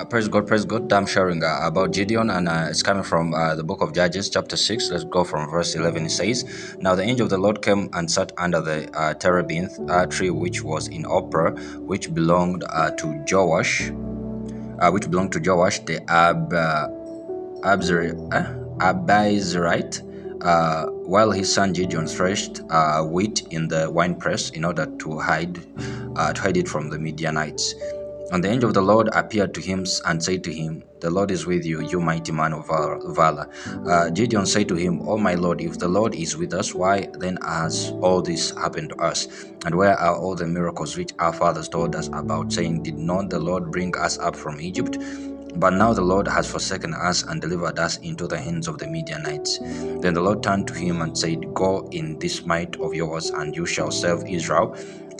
Praise God, praise God. I'm sharing about Gideon, and it's coming from the book of Judges, chapter 6. Let's go from verse 11. It says, Now the angel of the Lord came and sat under the terebinth tree, which was in Ophrah, which belonged to Joash, the Abizarite, while his son Gideon threshed wheat in the winepress in order to hide it from the Midianites. And the angel of the Lord appeared to him and said to him, The Lord is with you, you mighty man of valor. Gideon said to him, Oh my Lord, if the Lord is with us, why then has all this happened to us? And where are all the miracles which our fathers told us about, saying, Did not the Lord bring us up from Egypt? But now the Lord has forsaken us and delivered us into the hands of the Midianites. Then the Lord turned to him and said, Go in this might of yours, and you shall save Israel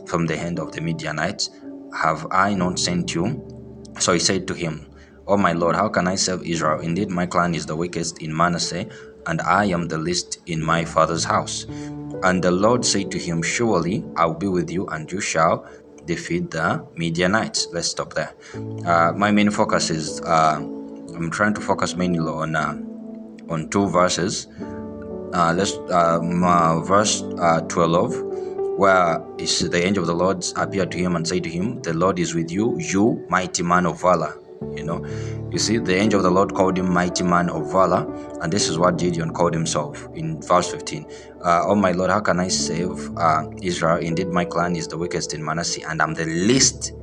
from the hand of the Midianites. Have I not sent you? So he said to him, Oh my Lord, how can I save Israel? Indeed, my clan is the weakest in Manasseh, and I am the least in my father's house. And the Lord said to him, Surely I will be with you, and you shall defeat the Midianites. Let's stop there. My main focus is I'm trying to focus mainly on two verses. Verse 12, where the angel of the Lord appeared to him and said to him, The Lord is with you, you mighty man of valor. You see, the angel of the Lord called him mighty man of valor, and this is what Gideon called himself in verse 15. Oh my Lord, how can I save Israel? Indeed, my clan is the weakest in Manasseh, and I'm the least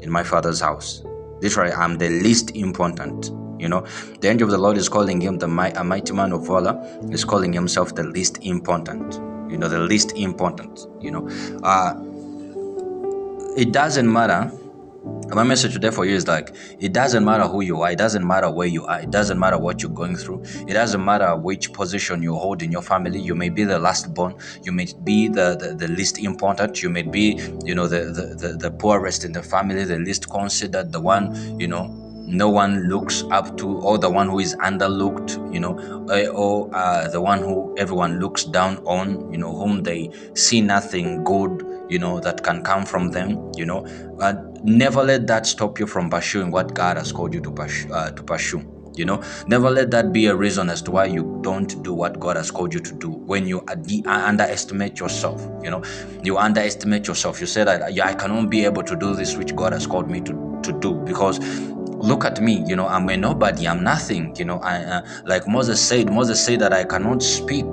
in my father's house. Literally, I'm the least important. The angel of the Lord is calling him a mighty man of valor. Is calling himself the least important. The least important. It doesn't matter. My message today for you is like, it doesn't matter who you are, it doesn't matter where you are, it doesn't matter what you're going through, it doesn't matter which position you hold in your family. You may be the last born, you may be the least important, you may be, the poorest in the family, the least considered, the one, no one looks up to, or the one who is underlooked, or the one who everyone looks down on, whom they see nothing good, that can come from them, never let that stop you from pursuing what God has called you to pursue. Never let that be a reason as to why you don't do what God has called you to do. When you underestimate yourself, you underestimate yourself. You say that, I cannot be able to do this which God has called me to do, because look at me, I'm a nobody, I'm nothing, like Moses said that I cannot speak,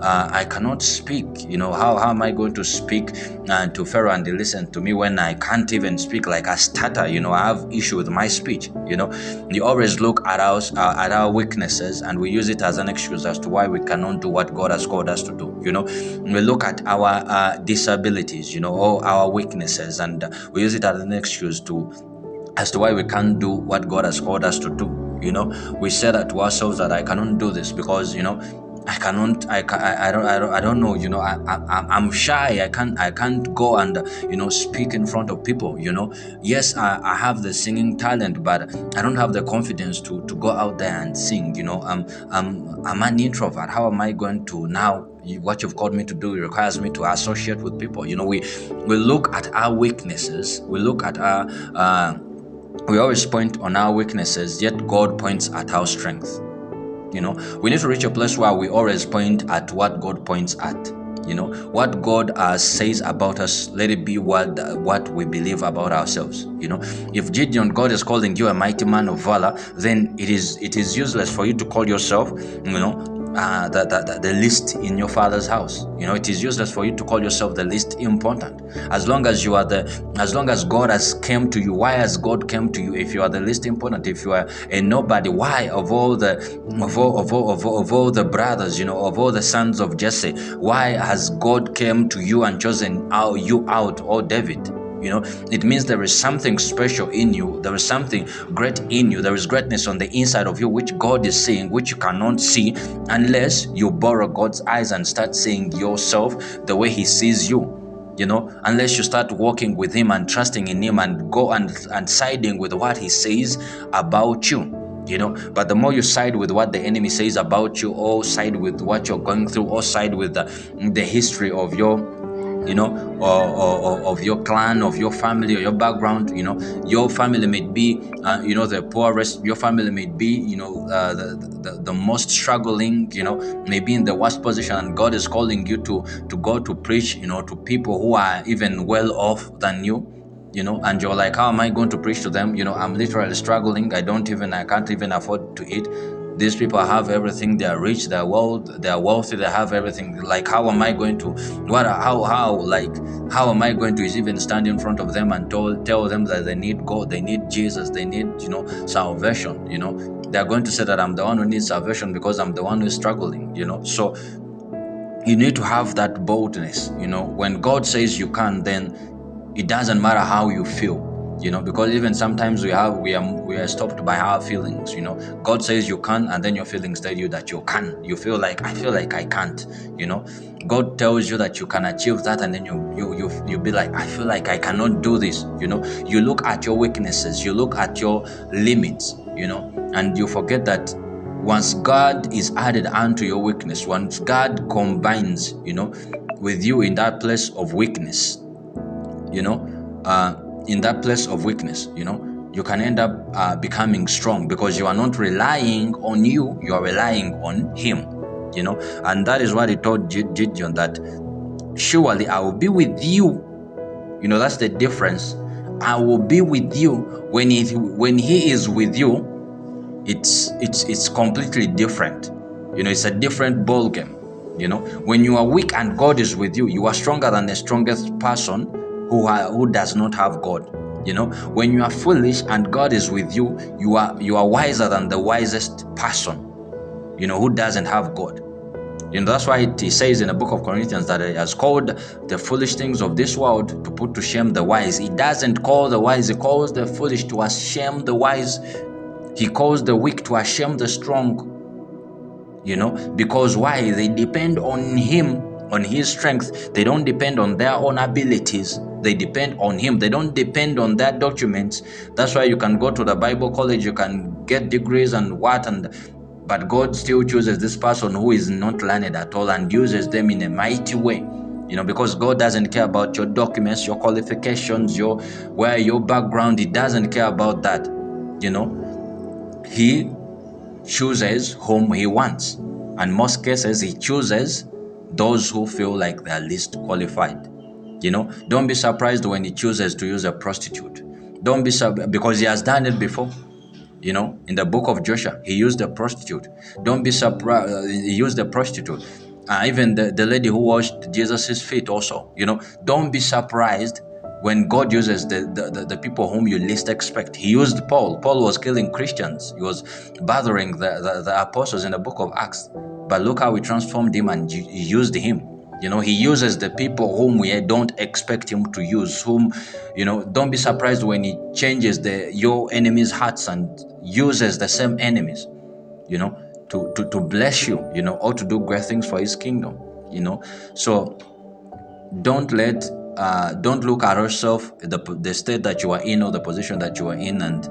I cannot speak, how am I going to speak to Pharaoh and they listen to me when I can't even speak, like a stutter, I have issue with my speech, you always look at our weaknesses and we use it as an excuse as to why we cannot do what God has called us to do, we look at our disabilities, or our weaknesses, and we use it as an excuse as to why we can't do what God has called us to do. We say that to ourselves that I cannot do this because I don't know, I'm shy. I can't go and speak in front of people. Yes, I have the singing talent, but I don't have the confidence to go out there and sing. I'm an introvert. How am I going to now? What you've called me to do requires me to associate with people. We look at our weaknesses. We look at our we always point on our weaknesses, yet God points at our strength. We need to reach a place where we always point at what God points at. What God says about us, let it be what we believe about ourselves. If Gideon, God is calling you a mighty man of valor, then it is useless for you to call yourself, the least in your father's house. It is useless for you to call yourself the least important. As long as God has came to you, why has God come to you? If you are the least important, if you are a nobody, why of all the brothers, of all the sons of Jesse, why has God came to you and chosen you out, or David? It means there is something special in you. There is something great in you. There is greatness on the inside of you, which God is seeing, which you cannot see unless you borrow God's eyes and start seeing yourself the way He sees you. Unless you start walking with Him and trusting in Him and go and siding with what He says about you. But the more you side with what the enemy says about you, or side with what you're going through, or side with the history of your or of your clan, of your family, or your background. Your family may be, the poorest. Your family may be, the most struggling. Maybe in the worst position, and God is calling you to go to preach, to people who are even well off than you. And you're like, how am I going to preach to them? I'm literally struggling. I can't even afford to eat. These people have everything. They are rich. They are wealthy. They have everything. Like, how am I going to, how am I going to even stand in front of them and tell them that they need God, they need Jesus, they need, salvation? They're going to say that I'm the one who needs salvation because I'm the one who's struggling, So you need to have that boldness, when God says you can, then it doesn't matter how you feel, because even sometimes we are stopped by our feelings. God says you can, and then your feelings tell you that you can. You feel like, I feel like I can't. God tells you that you can achieve that, and then you be like, I feel like I cannot do this. You look at your weaknesses, you look at your limits, and you forget that once God is added unto your weakness, once God combines, with you in that place of weakness, in that place of weakness, you can end up becoming strong, because you are not relying on you are relying on Him. And that is what He told Gideon, that surely I will be with you. That's the difference. I will be with you. When He is with you, it's completely different. It's a different ball game. When you are weak and God is with you, you are stronger than the strongest person who does not have God. When you are foolish and God is with you, you are wiser than the wisest person, who doesn't have God. That's why it says in the book of Corinthians that He has called the foolish things of this world to put to shame the wise. He doesn't call the wise, He calls the foolish to shame the wise. He calls the weak to shame the strong. Because why? They depend on Him, on His strength. They don't depend on their own abilities. They depend on Him. They don't depend on their documents. That's why you can go to the Bible college, you can get degrees but God still chooses this person who is not learned at all and uses them in a mighty way. Because God doesn't care about your documents, your qualifications, your background. He doesn't care about that. He chooses whom He wants. And most cases, He chooses those who feel like they are least qualified. Don't be surprised when He chooses to use a prostitute. Don't be surprised, because He has done it before. In the book of Joshua, He used a prostitute. Don't be surprised, He used a prostitute. Even the lady who washed Jesus' feet also. Don't be surprised when God uses the people whom you least expect. He used Paul. Paul was killing Christians. He was bothering the apostles in the book of Acts. But look how He transformed him, and He used him. He uses the people whom we don't expect Him to use. Don't be surprised when He changes your enemies' hearts and uses the same enemies, to bless you, or to do great things for His kingdom. So don't look at yourself, the state that you are in, or the position that you are in, and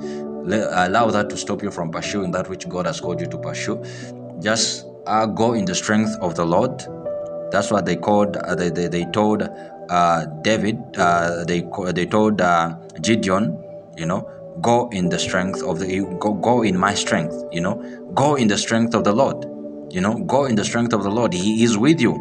allow that to stop you from pursuing that which God has called you to pursue. Just go in the strength of the Lord. That's what they called. They told David. They told Gideon. Go in the strength of go in my strength. Go in the strength of the Lord. Go in the strength of the Lord. He is with you.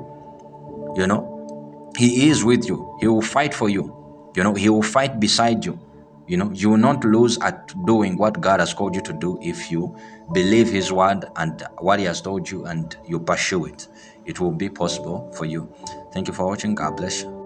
He is with you. He will fight for you. He will fight beside you. You will not lose at doing what God has called you to do if you believe His word and what He has told you, and you pursue it. It will be possible for you. Thank you for watching. God bless you.